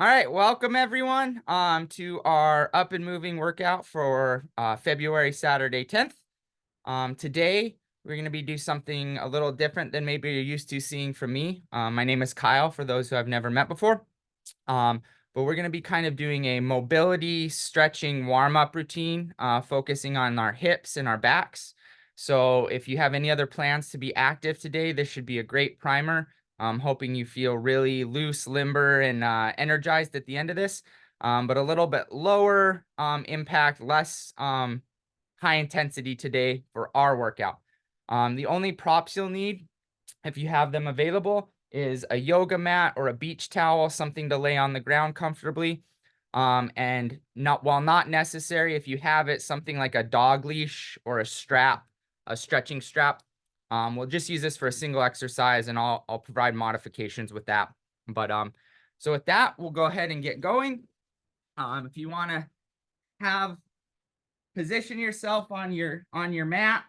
All right, welcome everyone to our up and moving workout for February Saturday 10th. Today we're going to be do something a little different than maybe you're used to seeing from me. My name is Kyle for those who I've never met before. Um, but we're going to be kind of doing a mobility stretching warm-up routine, focusing on our hips and our backs. So if you have any other plans to be active today, this should be a great primer. I'm hoping you feel really loose, limber, and energized at the end of this, but a little bit lower impact, less high intensity today for our workout. The only props you'll need, if you have them available, is a yoga mat or a beach towel, something to lay on the ground comfortably. And not while not necessary, if you have it, something like a dog leash or a strap, a stretching strap. We'll just use this for a single exercise, and I'll provide modifications with that. But so with that, we'll go ahead and get going. If you want to have position yourself on your mat,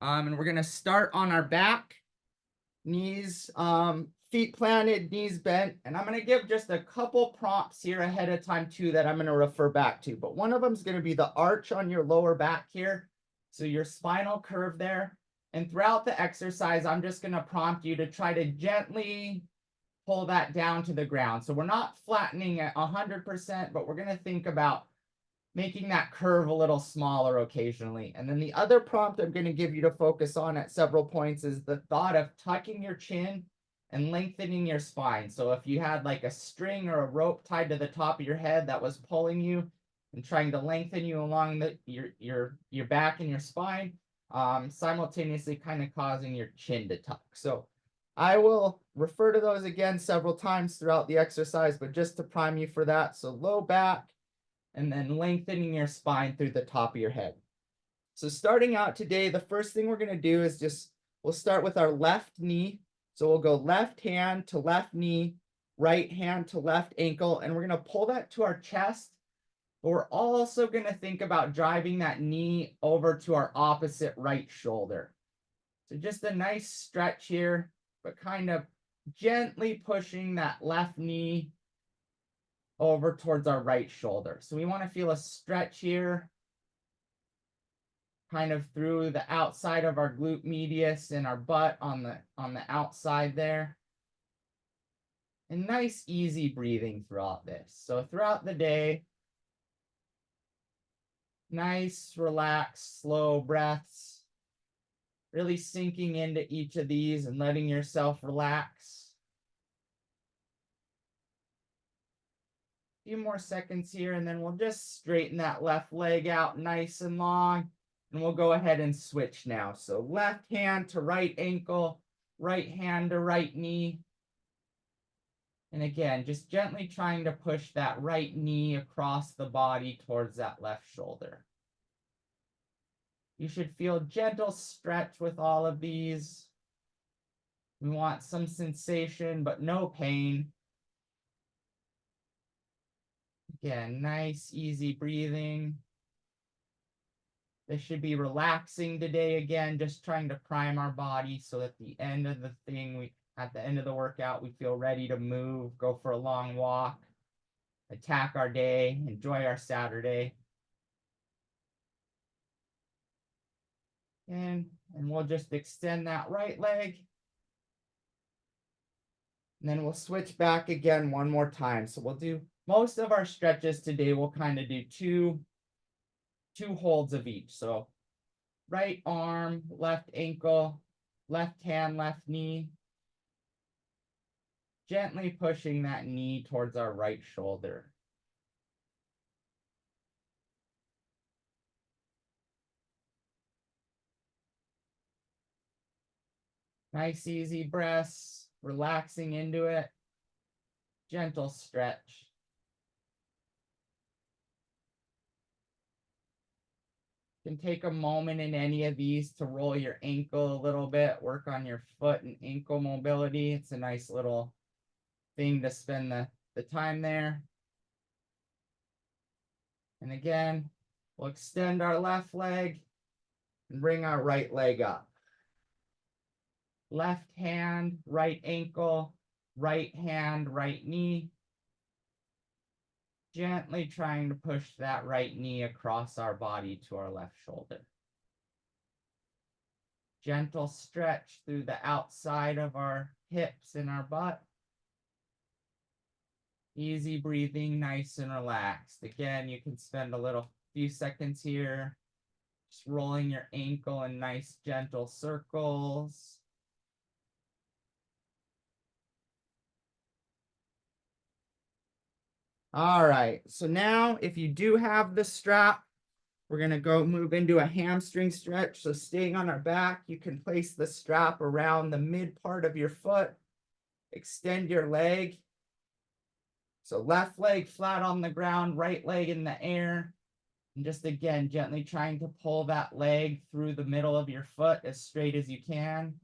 and we're gonna start on our back. Knees, feet planted, knees bent. And I'm going to give just a couple prompts here ahead of time too that I'm going to refer back to. But one of them is going to be the arch on your lower back here. So your spinal curve there. And throughout the exercise, I'm just going to prompt you to try to gently pull that down to the ground. So we're not flattening at 100%, but we're going to think about making that curve a little smaller occasionally. And then the other prompt I'm going to give you to focus on at several points is the thought of tucking your chin and lengthening your spine. So if you had like a string or a rope tied to the top of your head that was pulling you and trying to lengthen you along your back and your spine, simultaneously kind of causing your chin to tuck. So I will refer to those again several times throughout the exercise, but just to prime you for that. So low back, and then lengthening your spine through the top of your head. So starting out today, the first thing we're going to do is we'll start with our left knee. So we'll go left hand to left knee, right hand to left ankle, and we're going to pull that to our chest. But we're also going to think about driving that knee over to our opposite right shoulder. So just a nice stretch here, but kind of gently pushing that left knee over towards our right shoulder. So we want to feel a stretch here, kind of through the outside of our glute medius and our butt on the outside there. And nice, easy breathing throughout this. So throughout the day, nice, relaxed, slow breaths, really sinking into each of these and letting yourself relax. Few more seconds here, and then we'll just straighten that left leg out nice and long, and we'll go ahead and switch now. So left hand to right ankle, right hand to right knee. And again, just gently trying to push that right knee across the body towards that left shoulder. You should feel gentle stretch with all of these. We want some sensation, but no pain. Again, nice, easy breathing. This should be relaxing today. Again, just trying to prime our body so at the end of the thing, at the end of the workout, we feel ready to move, go for a long walk, attack our day, enjoy our Saturday. And we'll just extend that right leg. And then we'll switch back again one more time. So we'll do most of our stretches today. We'll kind of do two holds of each. So right arm, left ankle, left hand, left knee. Gently pushing that knee towards our right shoulder. Nice, easy breaths, relaxing into it. Gentle stretch. You can take a moment in any of these to roll your ankle a little bit, work on your foot and ankle mobility. It's a nice little thing to spend the time there. And again, we'll extend our left leg and bring our right leg up. Left hand, right ankle, right hand, right knee. Gently trying to push that right knee across our body to our left shoulder. Gentle stretch through the outside of our hips and our butt. Easy breathing, nice and relaxed. Again, you can spend a few seconds here, just rolling your ankle in nice gentle circles. All right, so now if you do have the strap, we're gonna go move into a hamstring stretch. So staying on our back, you can place the strap around the mid part of your foot. Extend your leg. So left leg flat on the ground, right leg in the air. And just again, gently trying to pull that leg through the middle of your foot as straight as you can.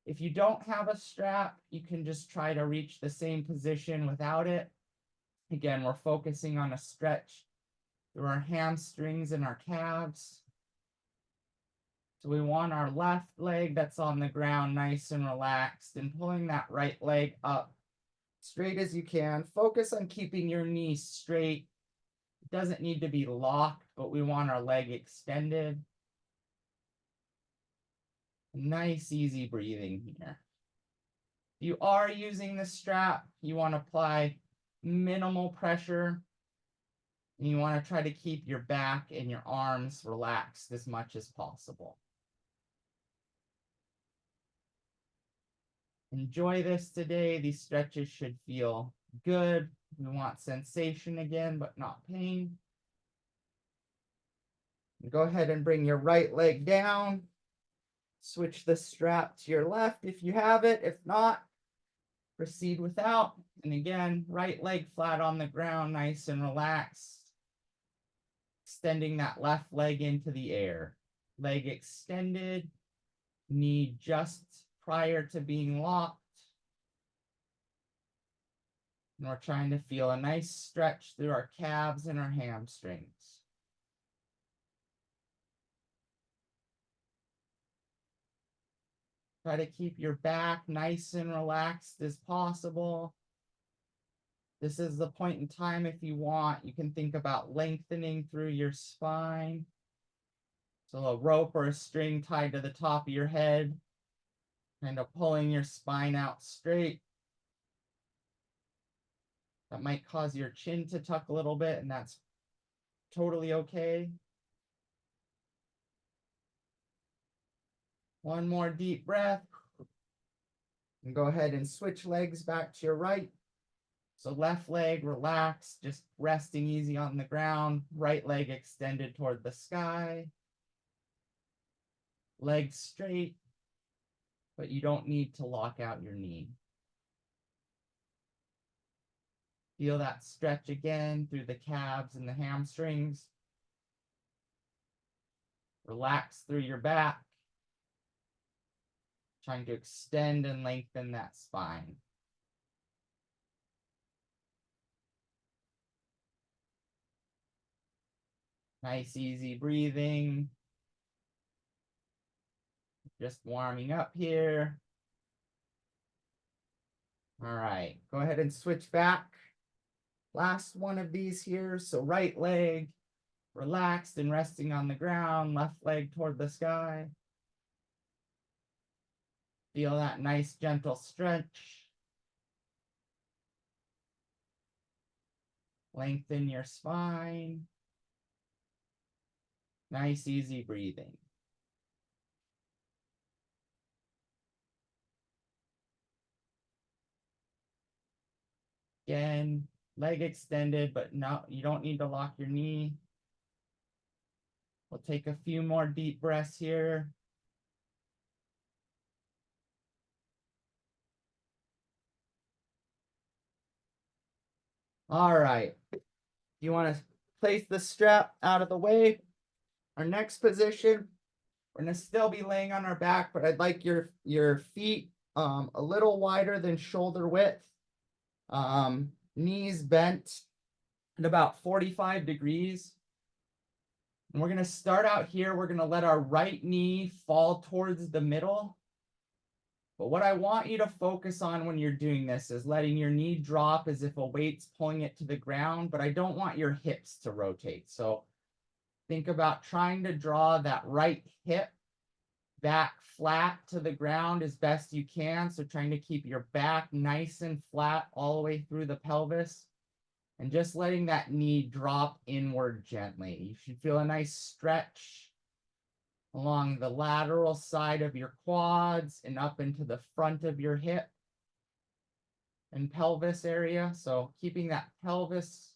If you don't have a strap, you can just try to reach the same position without it. Again, we're focusing on a stretch through our hamstrings and our calves. So we want our left leg that's on the ground nice and relaxed, and pulling that right leg up straight as you can. Focus on keeping your knee straight. It doesn't need to be locked, but we want our leg extended. Nice, easy breathing here. If you are using the strap, you want to apply minimal pressure. And you want to try to keep your back and your arms relaxed as much as possible. Enjoy this today. These stretches should feel good. We want sensation again, but not pain. Go ahead and bring your right leg down. Switch the strap to your left if you have it. If not, proceed without. And again, right leg flat on the ground, nice and relaxed. Extending that left leg into the air. Leg extended, knee just prior to being locked. And we're trying to feel a nice stretch through our calves and our hamstrings. Try to keep your back nice and relaxed as possible. This is the point in time, if you want, you can think about lengthening through your spine. So a rope or a string tied to the top of your head, kind of pulling your spine out straight. That might cause your chin to tuck a little bit, and that's totally okay. One more deep breath. And go ahead and switch legs back to your right. So left leg relaxed, just resting easy on the ground. Right leg extended toward the sky. Legs straight, but you don't need to lock out your knee. Feel that stretch again through the calves and the hamstrings. Relax through your back. Trying to extend and lengthen that spine. Nice, easy breathing. Just warming up here. All right, go ahead and switch back. Last one of these here. So right leg relaxed and resting on the ground, left leg toward the sky. Feel that nice gentle stretch. Lengthen your spine. Nice, easy breathing. Again, leg extended, but no, you don't need to lock your knee. We'll take a few more deep breaths here. All right. You want to place the strap out of the way. Our next position, we're going to still be laying on our back, but I'd like your feet a little wider than shoulder width. Knees bent at about 45 degrees. And we're going to start out here. We're going to let our right knee fall towards the middle. But what I want you to focus on when you're doing this is letting your knee drop as if a weight's pulling it to the ground, but I don't want your hips to rotate. So think about trying to draw that right hip back flat to the ground as best you can. So trying to keep your back nice and flat all the way through the pelvis and just letting that knee drop inward gently. You should feel a nice stretch along the lateral side of your quads and up into the front of your hip and pelvis area. So keeping that pelvis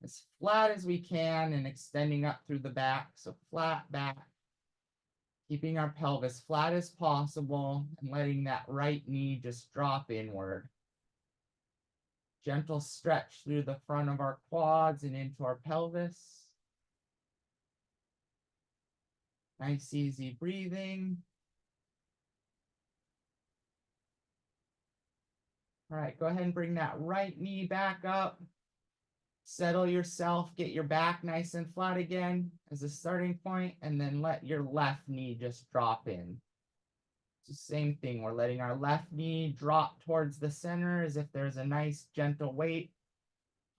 as flat as we can and extending up through the back. So flat back, keeping our pelvis flat as possible and letting that right knee just drop inward. Gentle stretch through the front of our quads and into our pelvis. Nice, easy breathing. All right, go ahead and bring that right knee back up. Settle yourself, get your back nice and flat again as a starting point, and then let your left knee just drop in. It's the same thing. We're letting our left knee drop towards the center as if there's a nice gentle weight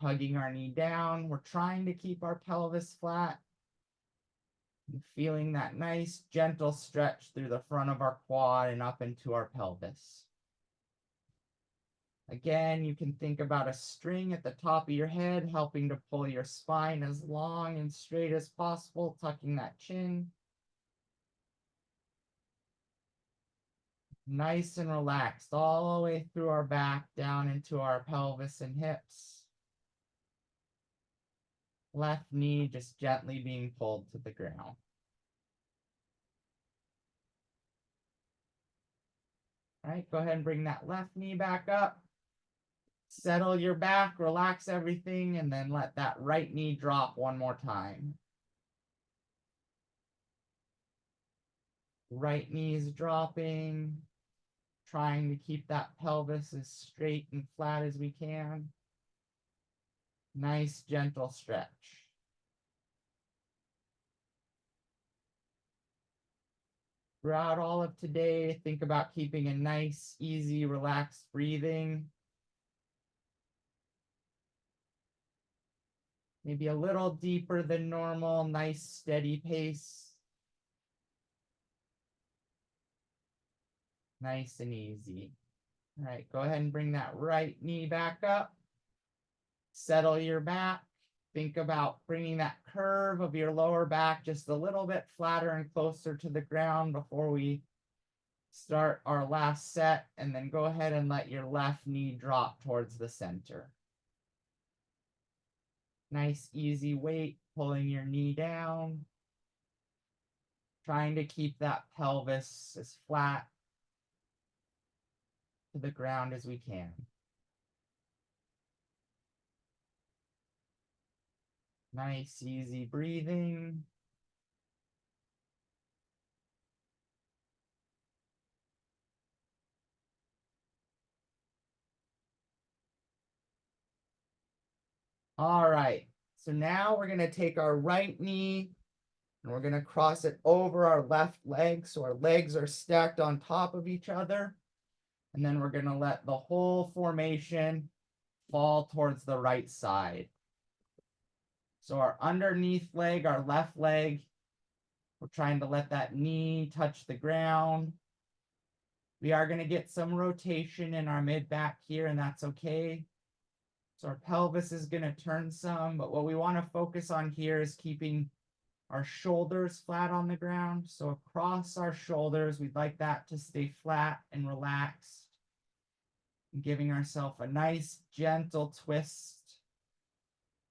hugging our knee down. We're trying to keep our pelvis flat and feeling that nice gentle stretch through the front of our quad and up into our pelvis. Again, you can think about a string at the top of your head, helping to pull your spine as long and straight as possible, tucking that chin. Nice and relaxed all the way through our back, down into our pelvis and hips. Left knee just gently being pulled to the ground. All right, go ahead and bring that left knee back up. Settle your back, relax everything, and then let that right knee drop one more time. Right knee is dropping, trying to keep that pelvis as straight and flat as we can. Nice, gentle stretch. Throughout all of today, think about keeping a nice, easy, relaxed breathing. Maybe a little deeper than normal, nice, steady pace. Nice and easy. All right, go ahead and bring that right knee back up. Settle your back. Think about bringing that curve of your lower back just a little bit flatter and closer to the ground before we start our last set, and then go ahead and let your left knee drop towards the center. Nice, easy weight, pulling your knee down. Trying to keep that pelvis as flat to the ground as we can. Nice, easy breathing. All right, so now we're gonna take our right knee and we're gonna cross it over our left leg. So our legs are stacked on top of each other. And then we're gonna let the whole formation fall towards the right side. So our underneath leg, our left leg, we're trying to let that knee touch the ground. We are gonna get some rotation in our mid back here, and that's okay. So our pelvis is gonna turn some, but what we wanna focus on here is keeping our shoulders flat on the ground. So across our shoulders, we'd like that to stay flat and relaxed. And giving ourselves a nice gentle twist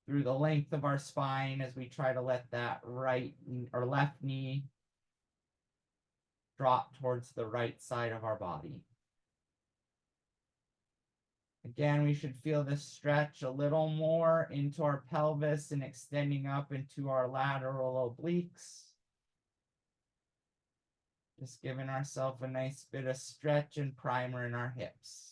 through the length of our spine as we try to let that right or left knee drop towards the right side of our body. Again, we should feel this stretch a little more into our pelvis and extending up into our lateral obliques. Just giving ourselves a nice bit of stretch and primer in our hips.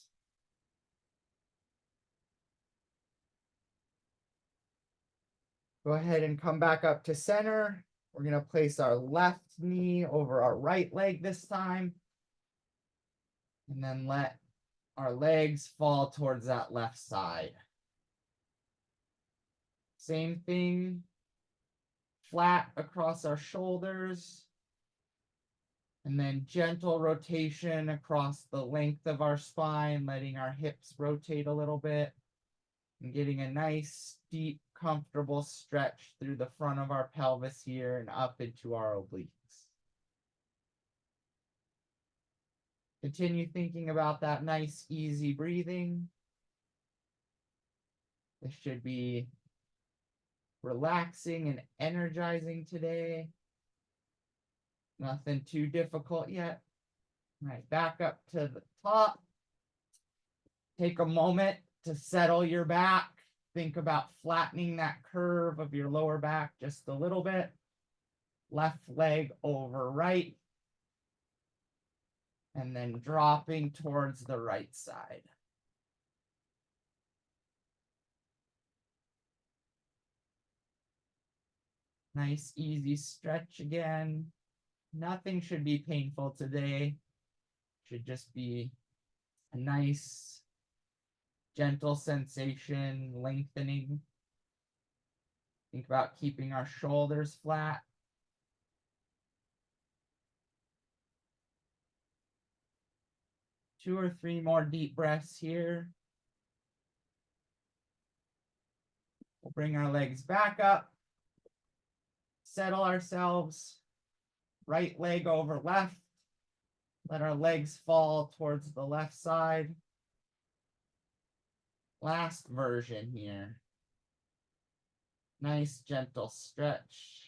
Go ahead and come back up to center. We're going to place our left knee over our right leg this time. And then let our legs fall towards that left side. Same thing, flat across our shoulders. And then gentle rotation across the length of our spine, letting our hips rotate a little bit. And getting a nice, deep, comfortable stretch through the front of our pelvis here and up into our obliques. Continue thinking about that nice, easy breathing. This should be relaxing and energizing today. Nothing too difficult yet. All right, back up to the top. Take a moment to settle your back. Think about flattening that curve of your lower back just a little bit. Left leg over right. And then dropping towards the right side. Nice, easy stretch again. Nothing should be painful today. Should just be a nice, gentle sensation, lengthening. Think about keeping our shoulders flat. Two or three more deep breaths here. We'll bring our legs back up. Settle ourselves. Right leg over left. Let our legs fall towards the left side. Last version here. Nice, gentle stretch.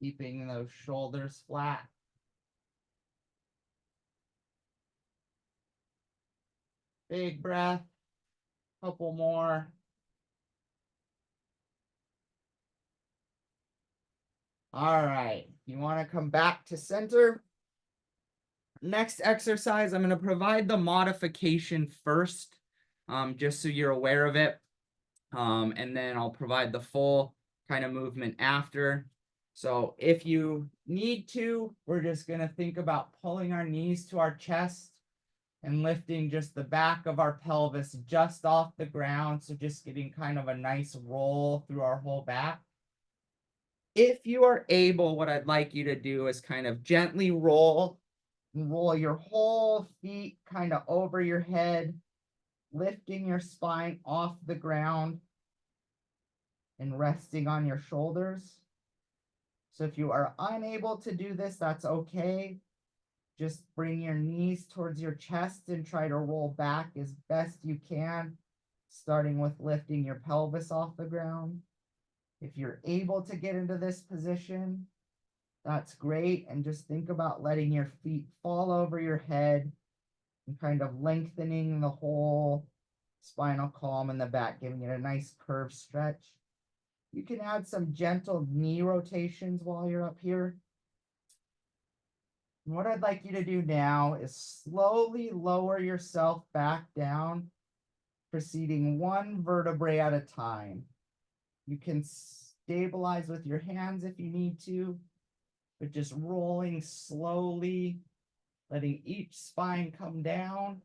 Keeping those shoulders flat. Big breath. Couple more. All right. You want to come back to center. Next exercise, I'm going to provide the modification first, just so you're aware of it. And then I'll provide the full kind of movement after. So if you need to, we're just going to think about pulling our knees to our chest and lifting just the back of our pelvis just off the ground. So just getting kind of a nice roll through our whole back. If you are able, what I'd like you to do is kind of gently roll your whole feet kind of over your head, lifting your spine off the ground and resting on your shoulders. So if you are unable to do this, that's okay. Just bring your knees towards your chest and try to roll back as best you can, starting with lifting your pelvis off the ground. If you're able to get into this position, that's great. And just think about letting your feet fall over your head and kind of lengthening the whole spinal column in the back, giving it a nice curved stretch. You can add some gentle knee rotations while you're up here. And what I'd like you to do now is slowly lower yourself back down, proceeding one vertebrae at a time. You can stabilize with your hands if you need to, but just rolling slowly, letting each spine come down.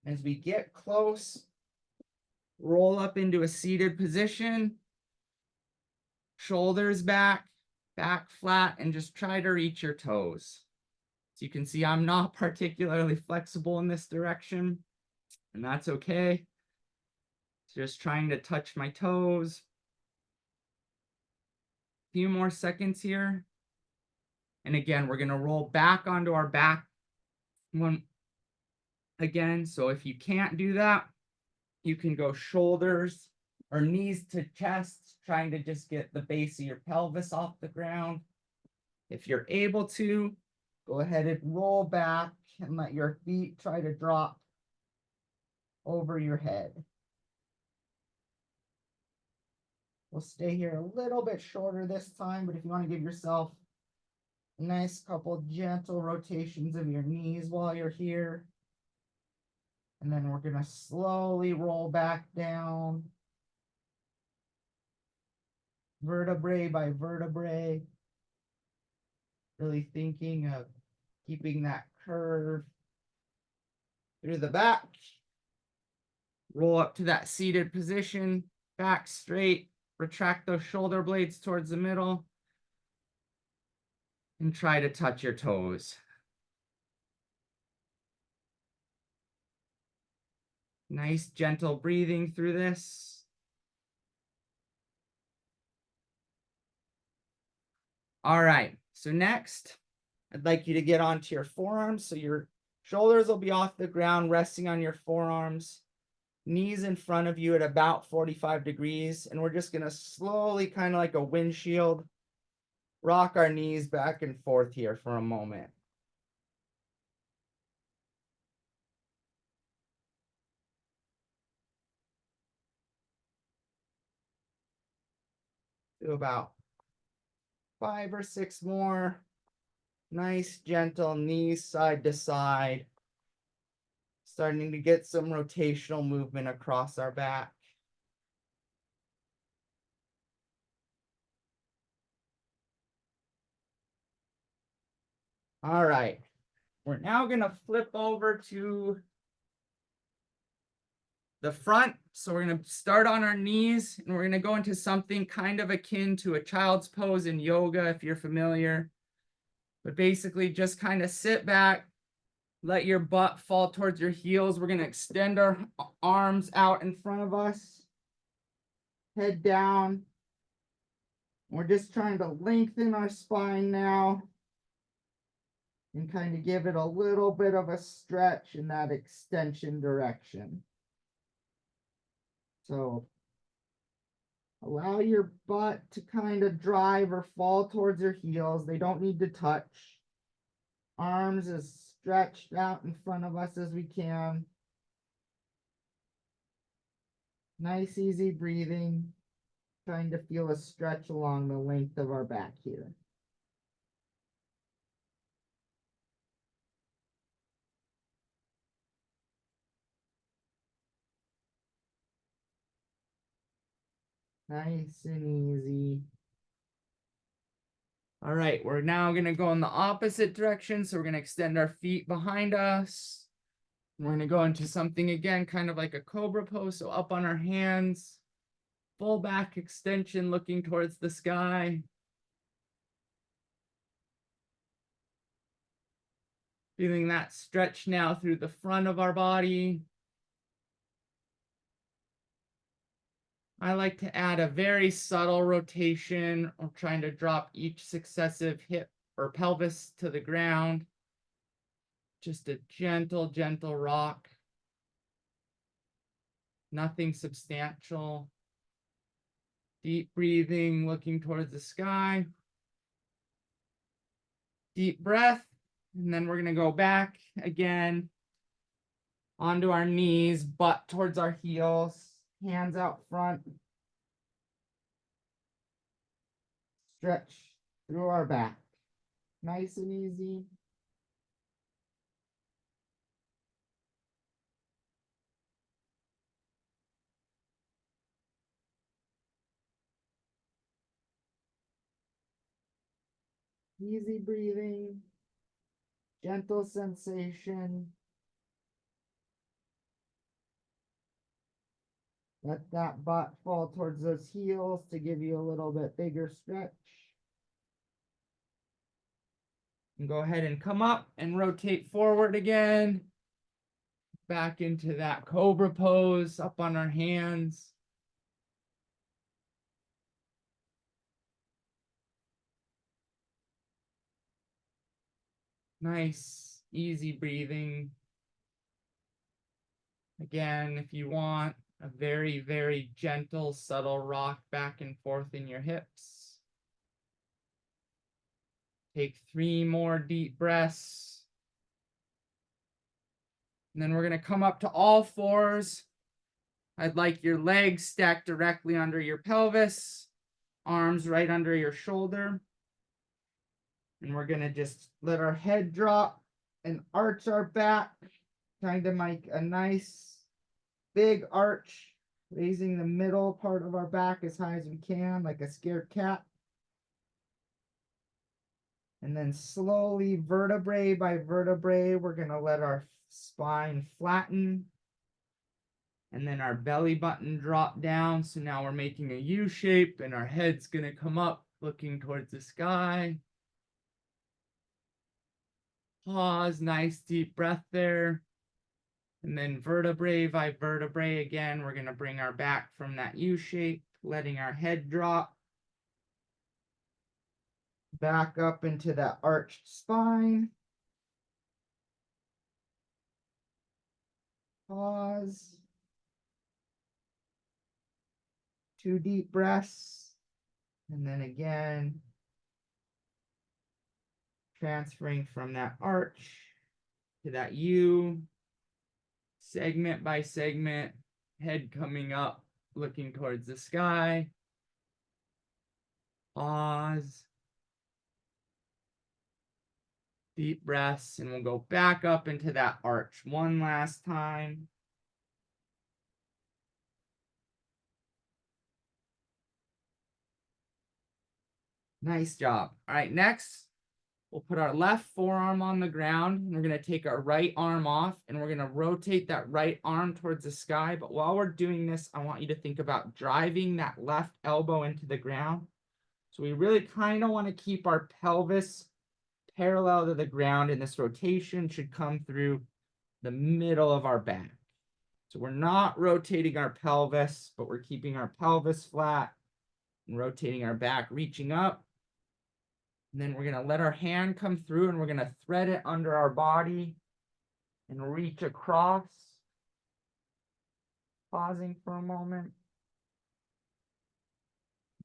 As we get close, roll up into a seated position, shoulders back, back flat, and just try to reach your toes. So you can see I'm not particularly flexible in this direction, and that's okay. Just trying to touch my toes. A few more seconds here. And again, we're going to roll back onto our back one again. So if you can't do that, you can go shoulders or knees to chest, trying to just get the base of your pelvis off the ground. If you're able to, go ahead and roll back and let your feet try to drop over your head. We'll stay here a little bit shorter this time, but if you want to give yourself a nice couple gentle rotations of your knees while you're here. And then we're gonna slowly roll back down, vertebrae by vertebrae, really thinking of keeping that curve through the back. Roll up to that seated position, back straight, retract those shoulder blades towards the middle, and try to touch your toes. Nice, gentle breathing through this. All right, so next, I'd like you to get onto your forearms. So your shoulders will be off the ground, resting on your forearms, knees in front of you at about 45 degrees. And we're just gonna slowly, kind of like a windshield, rock our knees back and forth here for a moment. Do about 5 or 6 more. Nice, gentle knees side to side. Starting to get some rotational movement across our back. All right, we're now gonna flip over to the front. So we're gonna start on our knees and we're gonna go into something kind of akin to a child's pose in yoga, if you're familiar. But basically just kind of sit back, let your butt fall towards your heels. We're gonna extend our arms out in front of us, head down. We're just trying to lengthen our spine now and kind of give it a little bit of a stretch in that extension direction. So allow your butt to kind of drive or fall towards your heels. They don't need to touch. Arms as stretched out in front of us as we can. Nice, easy breathing. Trying to feel a stretch along the length of our back here. Nice and easy. All right, we're now gonna go in the opposite direction. So we're gonna extend our feet behind us. We're gonna go into something again, kind of like a cobra pose. So up on our hands, full back extension looking towards the sky. Feeling that stretch now through the front of our body. I like to add a very subtle rotation or trying to drop each successive hip or pelvis to the ground. Just a gentle, gentle rock. Nothing substantial. Deep breathing, looking towards the sky. Deep breath. And then we're going to go back again onto our knees, butt towards our heels, hands out front. Stretch through our back. Nice and easy. Easy breathing. Gentle sensation. Let that butt fall towards those heels to give you a little bit bigger stretch. And go ahead and come up and rotate forward again. Back into that cobra pose, up on our hands. Nice, easy breathing. Again, if you want, a very, very gentle, subtle rock back and forth in your hips. Take 3 more deep breaths. And then we're going to come up to all fours. I'd like your legs stacked directly under your pelvis, arms right under your shoulder. And we're going to just let our head drop and arch our back. kind of make a nice big arch, raising the middle part of our back as high as we can, like a scared cat. And then slowly, vertebrae by vertebrae, we're going to let our spine flatten. And then our belly button drop down. So now we're making a U shape and our head's going to come up looking towards the sky. Pause, nice deep breath there. And then vertebrae by vertebrae again, we're going to bring our back from that U shape, letting our head drop. Back up into that arched spine. Pause. 2 deep breaths. And then again, transferring from that arch to that U, segment by segment, head coming up, looking towards the sky. Pause. Deep breaths, and we'll go back up into that arch one last time. Nice job. All right, next, we'll put our left forearm on the ground, and we're going to take our right arm off, and we're going to rotate that right arm towards the sky. But while we're doing this, I want you to think about driving that left elbow into the ground. So we really kind of want to keep our pelvis parallel to the ground, and this rotation should come through the middle of our back. So we're not rotating our pelvis, but we're keeping our pelvis flat and rotating our back, reaching up. And then we're going to let our hand come through and we're going to thread it under our body and reach across. Pausing for a moment.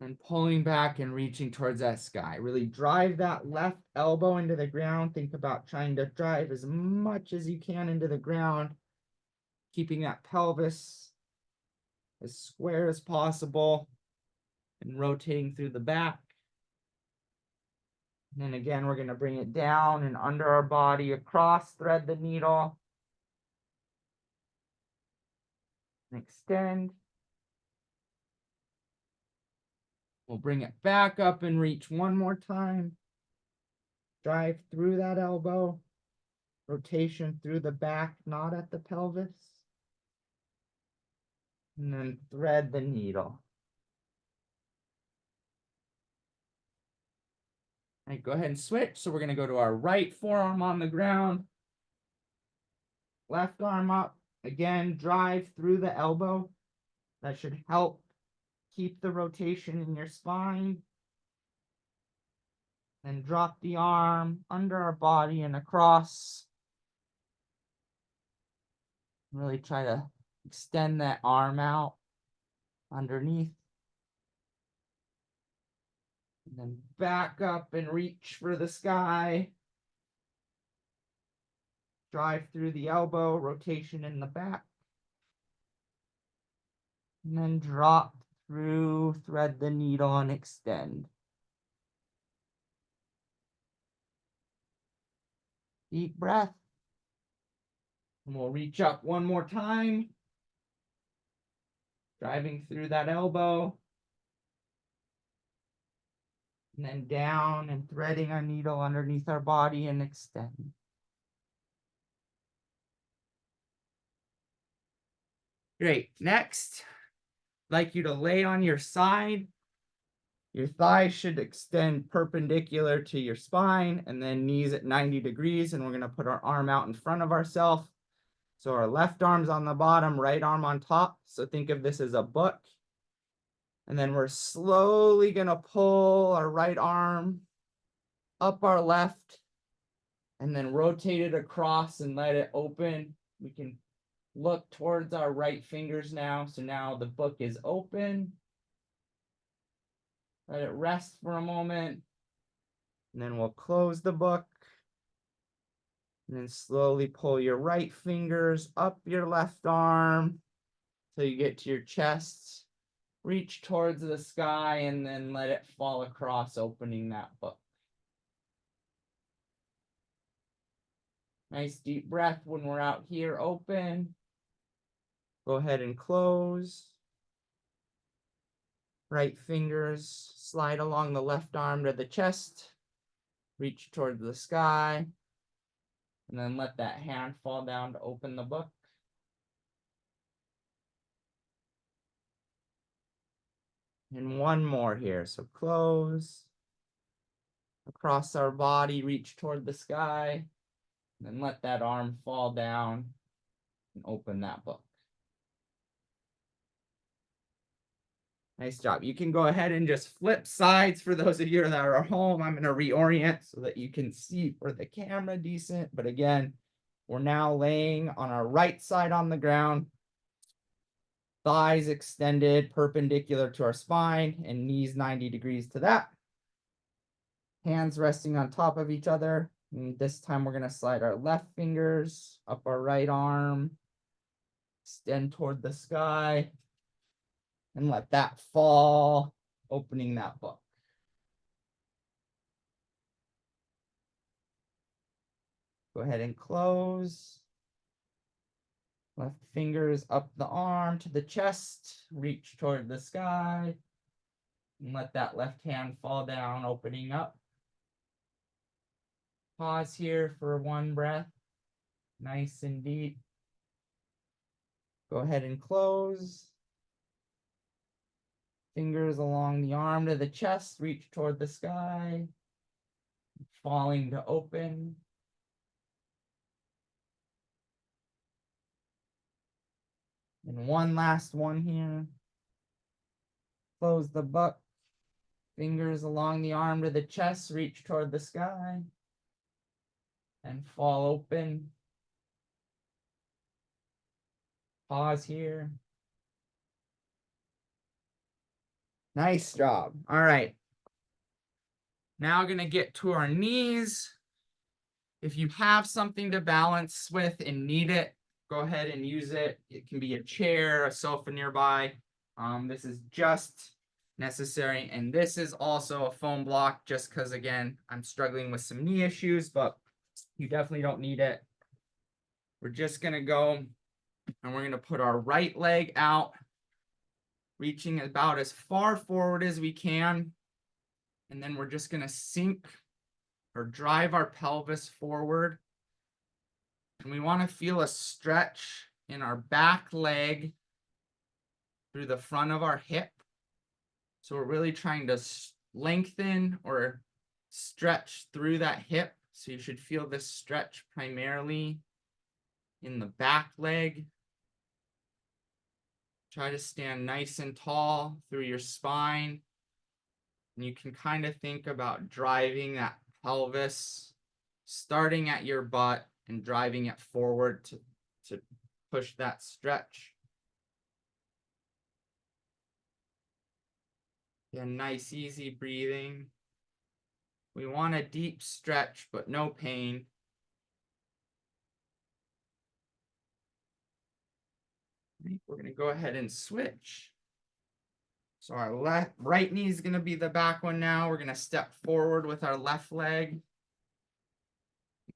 And pulling back and reaching towards that sky. Really drive that left elbow into the ground. Think about trying to drive as much as you can into the ground, keeping that pelvis as square as possible and rotating through the back. And then again, we're going to bring it down and under our body, across, thread the needle, and extend. We'll bring it back up and reach one more time. Drive through that elbow, rotation through the back, not at the pelvis. And then thread the needle. All right, go ahead and switch. So we're going to go to our right forearm on the ground. Left arm up. Again, drive through the elbow. That should help keep the rotation in your spine. Then drop the arm under our body and across. Really try to extend that arm out underneath. And then back up and reach for the sky. Drive through the elbow, rotation in the back. And then drop through, thread the needle, and extend. Deep breath. And we'll reach up one more time. Driving through that elbow. And then down and threading our needle underneath our body and extend. Great. Next, I'd like you to lay on your side. Your thighs should extend perpendicular to your spine, and then knees at 90 degrees. And we're going to put our arm out in front of ourselves. So our left arm's on the bottom, right arm on top. So think of this as a book. And then we're slowly going to pull our right arm up our left and then rotate it across and let it open. We can look towards our right fingers now. So now the book is open. Let it rest for a moment. And then we'll close the book. And then slowly pull your right fingers up your left arm till you get to your chest. Reach towards the sky and then let it fall across, opening that book. Nice deep breath when we're out here open. Go ahead and close. Right fingers slide along the left arm to the chest. Reach toward the sky. And then let that hand fall down to open the book. And one more here. So close. Across our body, reach toward the sky. And then let that arm fall down and open that book. Nice job. You can go ahead and just flip sides for those of you that are at home. I'm going to reorient so that you can see for the camera decent. But again, we're now laying on our right side on the ground. Thighs extended perpendicular to our spine and knees 90 degrees to that. Hands resting on top of each other. And this time we're going to slide our left fingers up our right arm. Extend toward the sky. And let that fall, opening that book. Go ahead and close. Left fingers up the arm to the chest, reach toward the sky. And let that left hand fall down, opening up. Pause here for one breath, nice and deep. Go ahead and close. Fingers along the arm to the chest, reach toward the sky. Falling to open. And one last one here. Close the book. Fingers along the arm to the chest, reach toward the sky. And fall open. Pause here. Nice job. All right. Now we're going to get to our knees. If you have something to balance with and need it, go ahead and use it. It can be a chair, a sofa nearby. This is just necessary. And this is also a foam block just because, again, I'm struggling with some knee issues, but you definitely don't need it. We're just going to go and we're going to put our right leg out, reaching about as far forward as we can. And then we're just going to sink or drive our pelvis forward. And we want to feel a stretch in our back leg through the front of our hip. So we're really trying to lengthen or stretch through that hip. So you should feel this stretch primarily in the back leg. Try to stand nice and tall through your spine. And you can kind of think about driving that pelvis, starting at your butt and driving it forward to push that stretch. Again, nice, easy breathing. We want a deep stretch, but no pain. We're going to go ahead and switch. So our right knee is going to be the back one now. We're going to step forward with our left leg.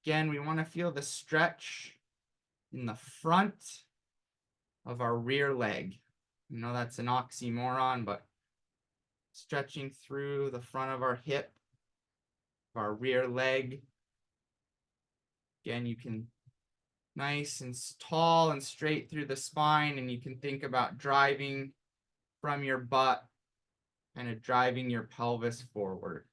Again, we want to feel the stretch in the front of our rear leg. I know that's an oxymoron, but stretching through the front of our hip, our rear leg. Again, you can nice and tall and straight through the spine, and you can think about driving from your butt, kind of driving your pelvis forward.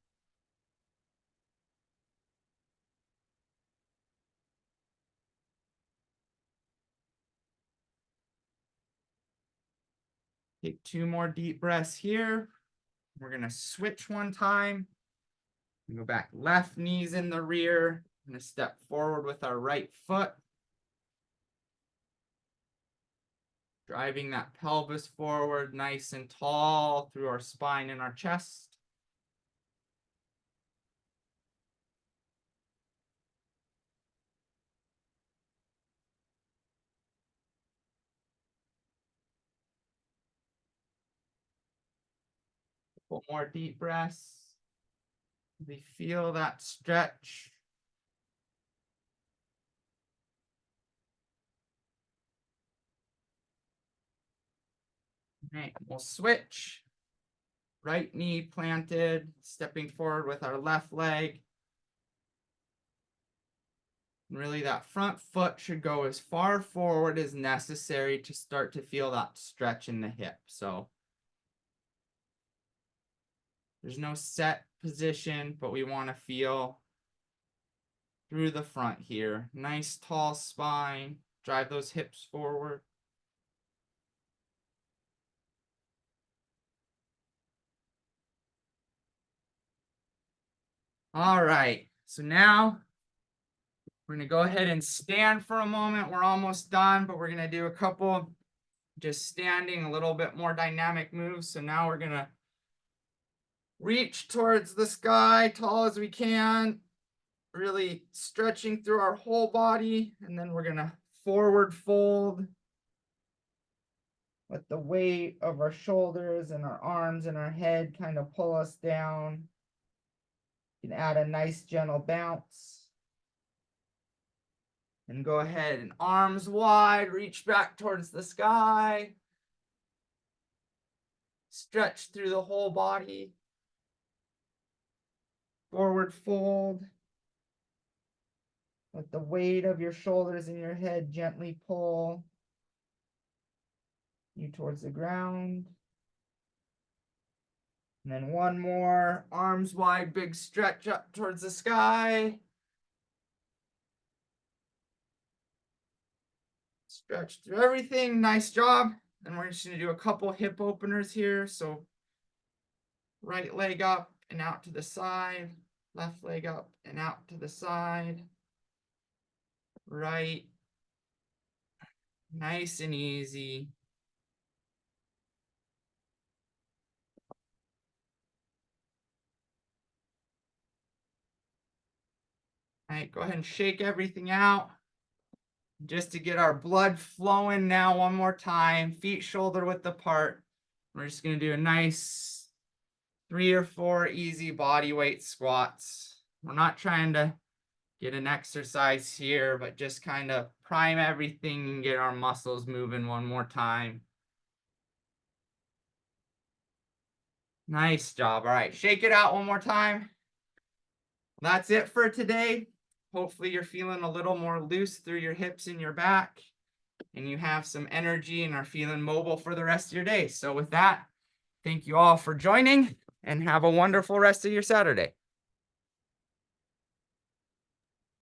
Take 2 more deep breaths here. We're going to switch one time. Go back, left knee's in the rear. I'm going to step forward with our right foot. Driving that pelvis forward nice and tall through our spine and our chest. Couple more deep breaths. We feel that stretch. right, we'll switch. Right knee planted, stepping forward with our left leg. And really that front foot should go as far forward as necessary to start to feel that stretch in the hip. So there's no set position, but we want to feel through the front here. Nice tall spine, drive those hips forward. All right, so now we're gonna go ahead and stand for a moment. We're almost done, but we're gonna do a couple just standing, a little bit more dynamic moves. So now we're gonna reach towards the sky, tall as we can, really stretching through our whole body. And then we're gonna forward fold. Let the weight of our shoulders and our arms and our head kind of pull us down. You can add a nice gentle bounce. And go ahead and arms wide, reach back towards the sky. Stretch through the whole body. Forward fold. Let the weight of your shoulders and your head gently pull you towards the ground. And then one more, arms wide, big stretch up towards the sky. Stretch through everything, nice job. And we're just gonna do a couple hip openers here. So right leg up and out to the side, left leg up and out to the side. Right, nice and easy. All right, go ahead and shake everything out. Just to get our blood flowing now one more time, feet shoulder width apart. We're just gonna do a nice 3 or 4 easy body weight squats. We're not trying to get an exercise here, but just kind of prime everything and get our muscles moving one more time. Nice job. All right, shake it out one more time. That's it for today. Hopefully you're feeling a little more loose through your hips and your back, and you have some energy and are feeling mobile for the rest of your day. So with that, thank you all for joining, and have a wonderful rest of your Saturday.